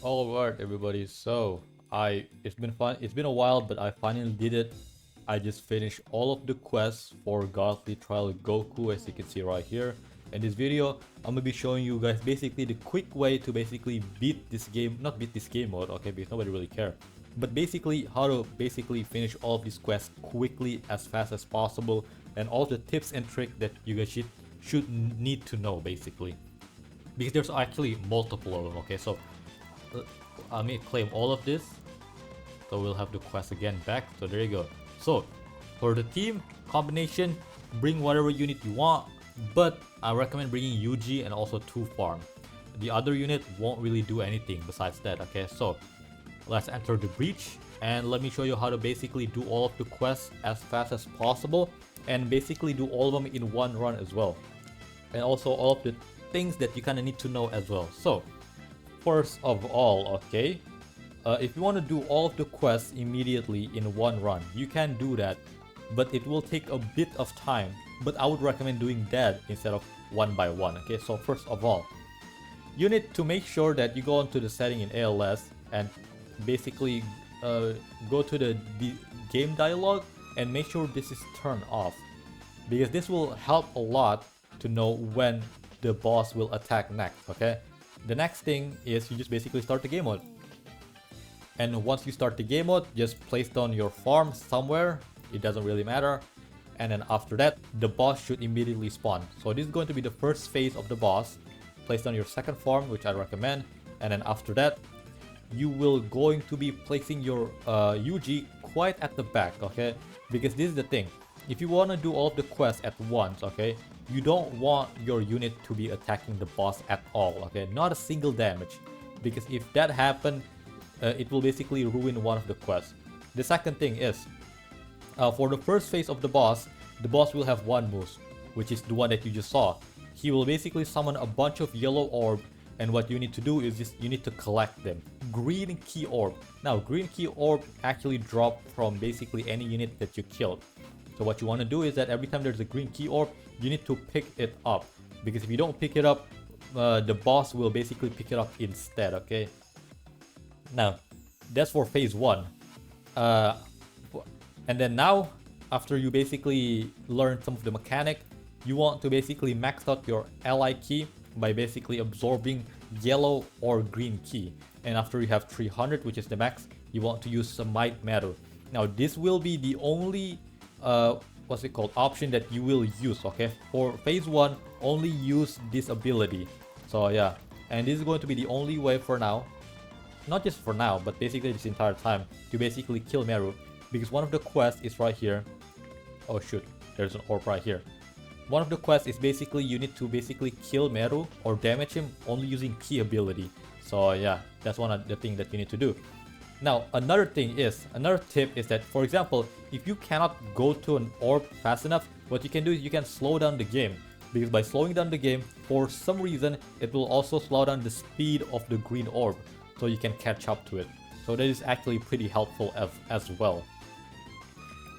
Alright everybody, so it's been fun. It's been a while, but I finally did it. I just finished all of the quests for Godly Trial Goku, as you can see right here. In this video, I'm gonna be showing you guys basically the quick way to basically beat this game, not beat this game mode, okay, because nobody really care. But basically how to basically finish all of these quests quickly, as fast as possible, and all the tips and tricks that you guys should need to know basically. Because there's actually multiple of them, okay, so I may claim all of this, so we'll have the quest again back. So there you go. So for the team combination, bring whatever unit you want, but I recommend bringing Yuji and also 2 farm. The other unit won't really do anything besides that. Okay, so let's enter the breach and let me show you how to basically do all of the quests as fast as possible and basically do all of them in one run as well, and also all of the things that you kind of need to know as well. So first of all, okay, if you want to do all of the quests immediately in one run, you can do that, but it will take a bit of time. But I would recommend doing that instead of one by one. Okay, so first of all, you need to make sure that you go into the setting in ALS and basically go to the game dialog and make sure this is turned off, because this will help a lot to know when the boss will attack next. Okay, the next thing is you just basically start the game mode, and once you start the game mode, just place down your farm somewhere, it doesn't really matter, and then after that the boss should immediately spawn. So this is going to be the first phase of the boss. Place down your second farm, which I recommend, and then after that you will going to be placing your Yuji quite at the back, okay, because this is the thing, if you want to do all of the quests at once, okay, you don't want your unit to be attacking the boss at all, okay, not a single damage, because if that happens, it will basically ruin one of the quests. The second thing is, for the first phase of the boss will have one move, which is the one that you just saw. He will basically summon a bunch of yellow orb, and what you need to do is just you need to collect them. Green key orb. Now, green key orb actually drop from basically any unit that you killed. So what you want to do is that every time there's a green key orb, you need to pick it up, because if you don't pick it up, the boss will basically pick it up instead. Okay. Now, that's for phase 1. And then now, after you basically learn some of the mechanic, you want to basically max out your ally key by basically absorbing yellow or green key. And after you have 300, which is the max, you want to use some might matter. Now this will be the only option that you will use. Okay, for phase 1, only use this ability. So yeah, and this is going to be the only way for now, not just for now, but basically this entire time, to basically kill Meru, because one of the quests is right here. Oh shoot, there's an orb right here. One of the quests is basically you need to basically kill Meru or damage him only using key ability. So yeah, that's one of the things that you need to do. Now another tip is that, for example, if you cannot go to an orb fast enough, what you can do is you can slow down the game, because by slowing down the game, for some reason it will also slow down the speed of the green orb, so you can catch up to it. So that is actually pretty helpful as well.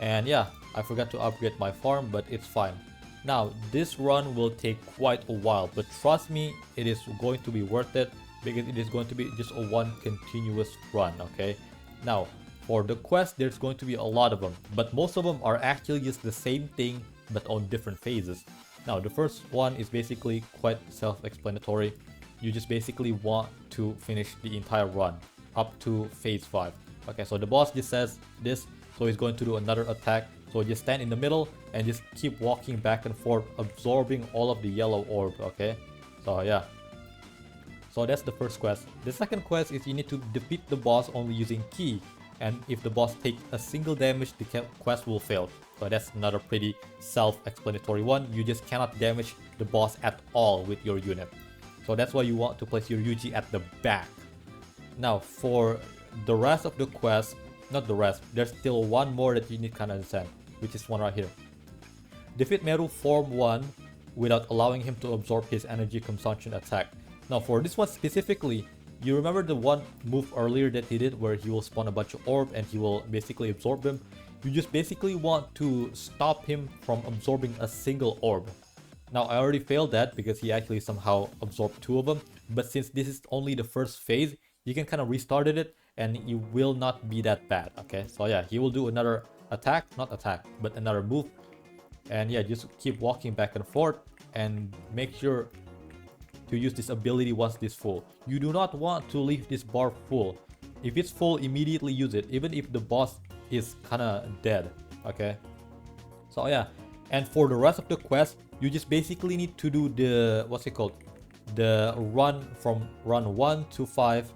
And yeah, I forgot to upgrade my farm, but it's fine. Now this run will take quite a while, but trust me, it is going to be worth it, because it is going to be just a one continuous run. Okay, now for the quest, there's going to be a lot of them, but most of them are actually just the same thing but on different phases. Now the first one is basically quite self-explanatory. You just basically want to finish the entire run up to phase 5. Okay, so the boss just says this, so he's going to do another attack. So just stand in the middle and just keep walking back and forth, absorbing all of the yellow orb. Okay, so yeah, so that's the first quest. The second quest is you need to defeat the boss only using key, and if the boss takes a single damage, the quest will fail. So that's another pretty self-explanatory one. You just cannot damage the boss at all with your unit. So that's why you want to place your Yuji at the back. Now for the rest of the quest, not the rest, there's still one more that you need to kind of understand, which is one right here. Defeat Meru Form 1 without allowing him to absorb his energy consumption attack. Now for this one specifically, you remember the one move earlier that he did where he will spawn a bunch of orb and he will basically absorb them? You just basically want to stop him from absorbing a single orb. Now I already failed that because he actually somehow absorbed 2 of them, but since this is only the first phase, you can kind of restart it and it will not be that bad. Okay, so yeah, he will do another attack, not attack, but another move. And yeah, just keep walking back and forth and make sure to use this ability once this full. You do not want to leave this bar full. If it's full, immediately use it, even if the boss is kind of dead. Okay, so yeah, and for the rest of the quest, you just basically need to do the, what's it called, the run from run 1 to 5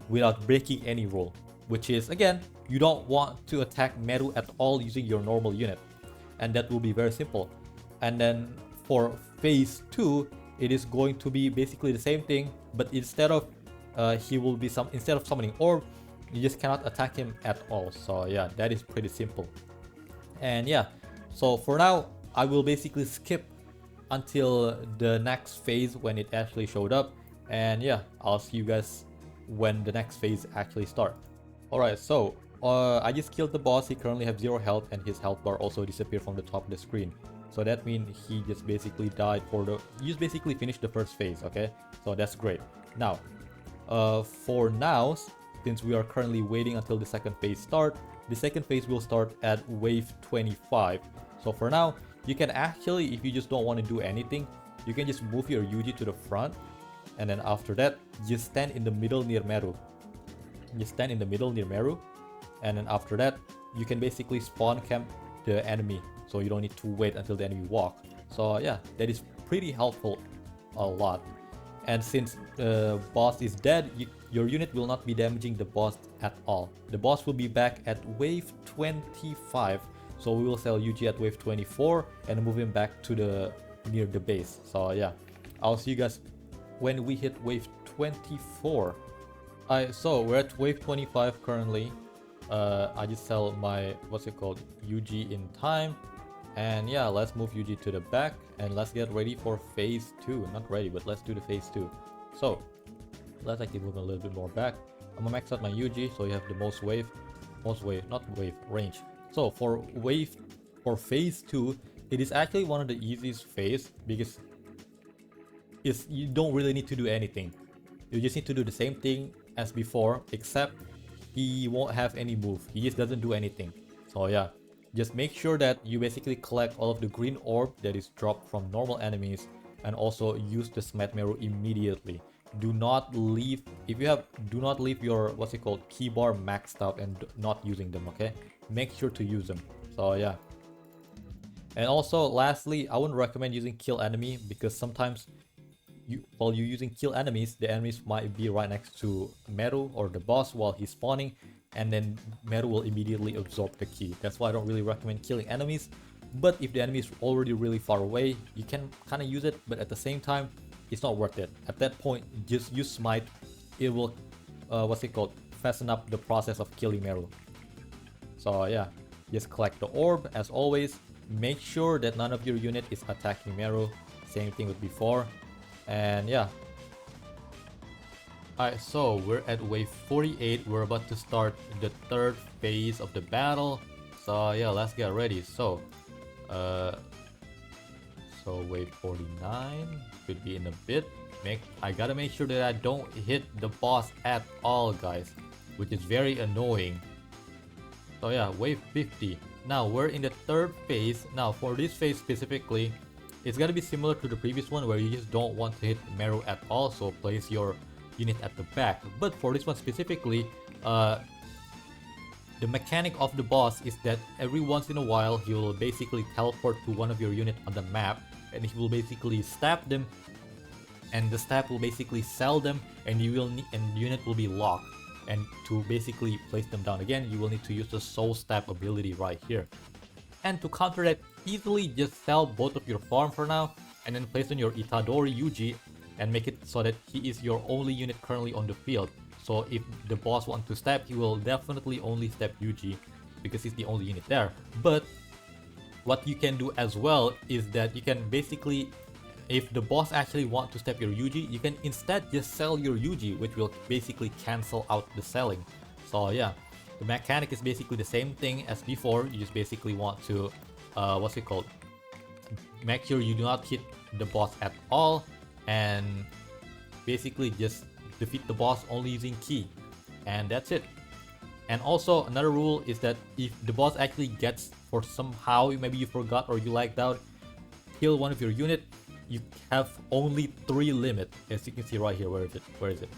without breaking any rule, which is, again, you don't want to attack Meru at all using your normal unit, and that will be very simple. And then for phase 2, it is going to be basically the same thing, but instead of instead of summoning orb, you just cannot attack him at all. So yeah, that is pretty simple. And yeah, so for now, I will basically skip until the next phase when it actually showed up. And yeah, I'll see you guys when the next phase actually starts. Alright, so I just killed the boss. He currently has 0 health and his health bar also disappeared from the top of the screen. So that means he just basically died he just basically finished the first phase, okay? So that's great. Now, for now, since we are currently waiting until the second phase start, the second phase will start at wave 25. So for now, you can actually, if you just don't want to do anything, you can just move your Yuji to the front, and then after that, just stand in the middle near Meru. Just stand in the middle near Meru, and then after that, you can basically spawn camp the enemy, so you don't need to wait until the enemy walk. So yeah, that is pretty helpful a lot. And since the boss is dead, your unit will not be damaging the boss at all. The boss will be back at wave 25, so we will sell Yuji at wave 24 and move him back to near the base. So yeah, I'll see you guys when we hit wave 24. So we're at wave 25 currently. I just sell my, what's it called, Yuji in time. And yeah, let's move Yuji to the back and let's get ready for phase 2. Not ready, but let's do the phase 2. So let's actually move a little bit more back. I'm gonna max out my Yuji so you have the most range. So for phase 2, it is actually one of the easiest phase because you don't really need to do anything. You just need to do the same thing as before, except he won't have any move. He just doesn't do anything. So yeah, just make sure that you basically collect all of the green orb that is dropped from normal enemies, and also use the Smite Meru immediately. Do not leave your, what's it called, key bar maxed out and not using them, okay? Make sure to use them. So yeah. And also lastly, I wouldn't recommend using kill enemy because sometimes while you're using kill enemies, the enemies might be right next to Meru or the boss while he's spawning, and then Meru will immediately absorb the key. That's why I don't really recommend killing enemies. But if the enemy is already really far away, you can kind of use it, but at the same time, it's not worth it. At that point, just use Smite. It will, fasten up the process of killing Meru. So yeah, just collect the orb as always. Make sure that none of your unit is attacking Meru. Same thing with before. And yeah. Alright, so we're at wave 48. We're about to start the third phase of the battle. So yeah, let's get ready. So wave 49 should be in a bit. I gotta make sure that I don't hit the boss at all, guys, which is very annoying. So yeah, wave 50. Now we're in the third phase. Now for this phase specifically, it's gonna be similar to the previous one where you just don't want to hit Meru at all, so place your unit at the back. But for this one specifically, the mechanic of the boss is that every once in a while he will basically teleport to one of your unit on the map, and he will basically stab them, and the stab will basically sell them, and unit will be locked. And to basically place them down again, you will need to use the soul stab ability right here. And to counter that easily, just sell both of your farm for now, and then place on your Itadori Yuji and make it so that he is your only unit currently on the field. So if the boss wants to stab, he will definitely only stab Yuji because he's the only unit there. But what you can do as well is that you can basically, if the boss actually wants to stab your Yuji, you can instead just sell your Yuji, which will basically cancel out the selling. So yeah, the mechanic is basically the same thing as before. You just basically want to, make sure you do not hit the boss at all, and basically just defeat the boss only using ki, and that's it. And also another rule is that if the boss actually gets, for somehow maybe you forgot or you lagged out, kill one of your unit, you have only 3 limit, as you can see right here. Where is it?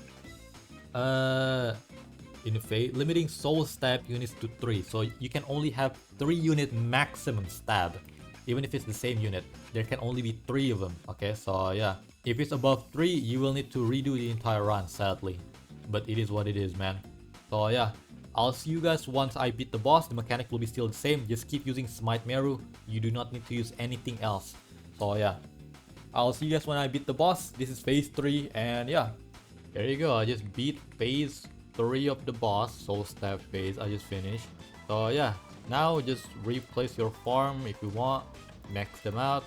In phase, limiting soul stab units to 3, so you can only have 3 unit maximum stab. Even if it's the same unit, there can only be 3 of them. Okay, so yeah, if it's above 3, you will need to redo the entire run, sadly, but it is what it is, man. So yeah, I'll see you guys once I beat the boss. The mechanic will be still the same. Just keep using Smite Meru. You do not need to use anything else. So yeah, I'll see you guys when I beat the boss. This is phase 3, and yeah, there you go. I just beat phase 3 of the boss, soul stab phase. I just finished. So yeah, now just replace your farm if you want, max them out.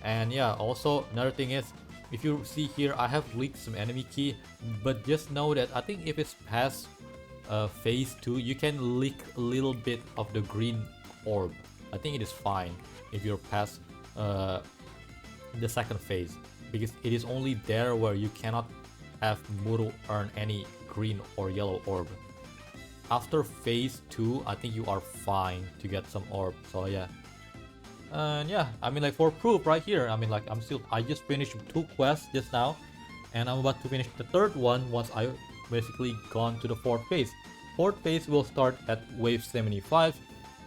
And yeah, also another thing is, if you see here, I have leaked some enemy key, but just know that I think if it's past phase 2, you can leak a little bit of the green orb. I think it is fine if you're past the second phase, because it is only there where you cannot have Muru earn any green or yellow orb. After phase 2, I think you are fine to get some orb. So yeah, and yeah, I mean, like, for proof right here, I mean, like, I just finished 2 quests just now, and I'm about to finish the 3rd one once I basically gone to the 4th phase. 4th phase will start at wave 75.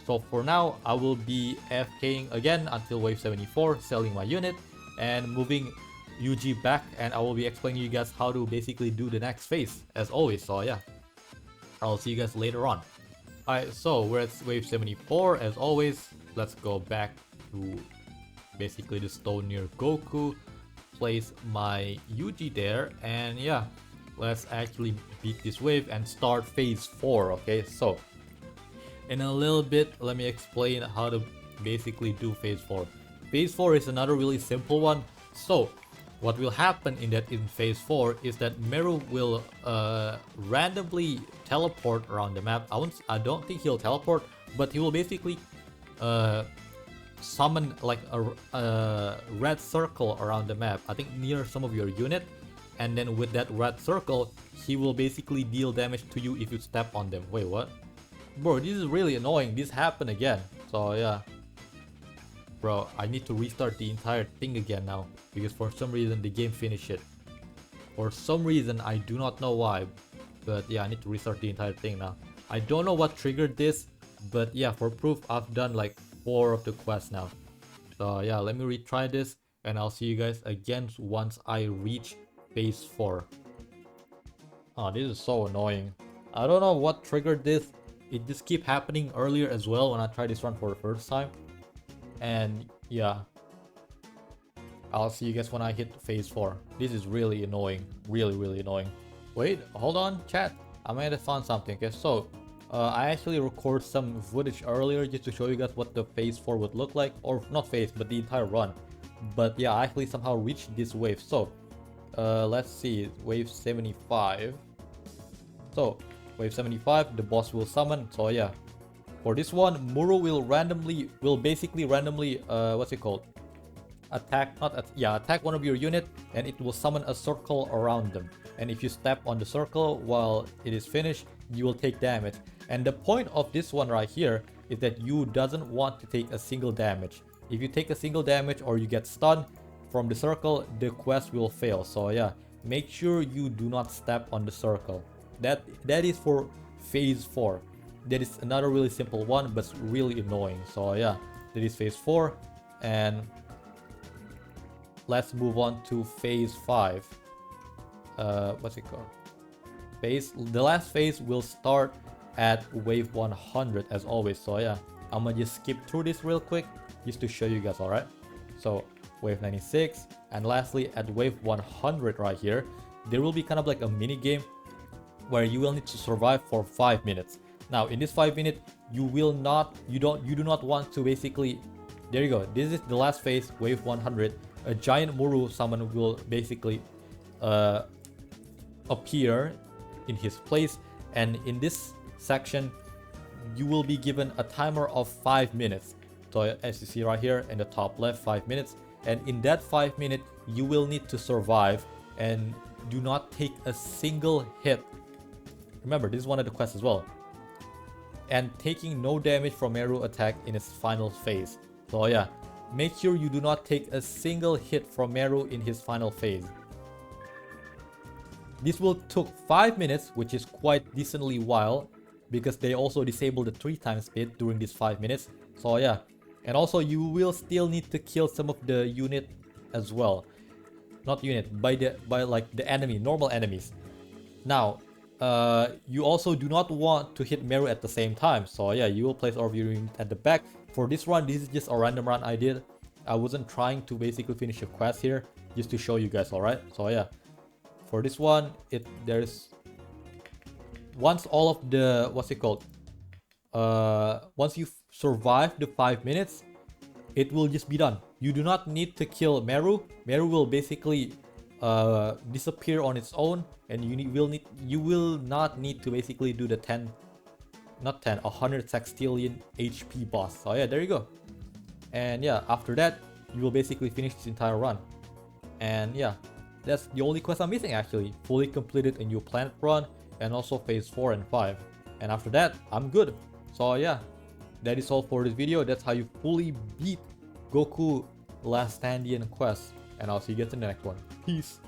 So for now, I will be AFKing again until wave 74, selling my unit and moving UG back, and I will be explaining you guys how to basically do the next phase as always. So yeah, I'll see you guys later on. Alright, so we're at wave 74 as always. Let's go back to basically the stone near Goku, place my UG there, and yeah, let's actually beat this wave and start phase 4. Okay, so in a little bit, let me explain how to basically do phase 4. Phase 4 is another really simple one. So what will happen in phase 4 is that Meru will randomly teleport around the map. I don't think he'll teleport, but he will basically summon like a red circle around the map, I think near some of your unit, and then with that red circle, he will basically deal damage to you if you step on them. Wait, what? Bro, this is really annoying. This happened again. So yeah, bro, I need to restart the entire thing again now, because for some reason the game finished it. For some reason, I do not know why, but yeah, I need to restart the entire thing now. I don't know what triggered this, but yeah, for proof, I've done like 4 of the quests now. So yeah, let me retry this, and I'll see you guys again once I reach phase 4. Oh, this is so annoying. I don't know what triggered this. It just keep happening earlier as well when I tried this run for the first time. And yeah, I'll see you guys when I hit phase 4. This is really annoying. Really annoying. Wait, hold on, chat. I might have found something. Okay, so I actually recorded some footage earlier just to show you guys what the phase 4 would look like. Or not phase, but the entire run. But yeah, I actually somehow reached this wave. So let's see, wave 75. So wave 75, the boss will summon. So yeah, for this one, Muru will basically randomly what's it called? Attack one of your unit, and it will summon a circle around them. And if you step on the circle while it is finished, you will take damage. And the point of this one right here is that you doesn't want to take a single damage. If you take a single damage or you get stunned from the circle, the quest will fail. So yeah, make sure you do not step on the circle. That is for phase 4. That is another really simple one, but really annoying. So yeah, that is phase 4, and let's move on to phase 5. What's it called? The last phase will start at wave 100 as always. So yeah, I'm gonna just skip through this real quick just to show you guys. All right, so wave 96, and lastly at wave 100 right here, there will be kind of like a mini game where you will need to survive for 5 minutes. Now in this 5 minutes, you do not want to basically, there you go, this is the last phase, wave 100. A giant Muru summon will basically appear in his place, and in this section you will be given a timer of 5 minutes. So as you see right here in the top left, 5 minutes, and in that 5 minutes you will need to survive, and do not take a single hit. Remember, this is one of the quests as well. And taking no damage from Meru attack in its final phase. So yeah, make sure you do not take a single hit from Meru in his final phase. This will took 5 minutes, which is quite decently while, because they also disabled the 3x speed during these 5 minutes. So yeah, and also you will still need to kill some of the unit as well. Not unit, by like the enemy, normal enemies. Now, you also do not want to hit Meru at the same time. So yeah, you will place all of your unit at the back. For this run, this is just a random run I did. I wasn't trying to basically finish a quest here, just to show you guys, alright? So yeah, for this one, there's once all of the, what's it called? Once you survive the 5 minutes, it will just be done. You do not need to kill Meru. Meru will basically disappear on its own, and you will not need to basically do the 100 sextillion HP boss. So yeah, there you go. And yeah, after that, you will basically finish this entire run. And yeah, that's the only quest I'm missing actually. Fully completed a new planet run, and also phase 4 and 5. And after that, I'm good. So yeah, that is all for this video. That's how you fully beat Goku Lastandian Quest. And I'll see you guys in the next one. Peace.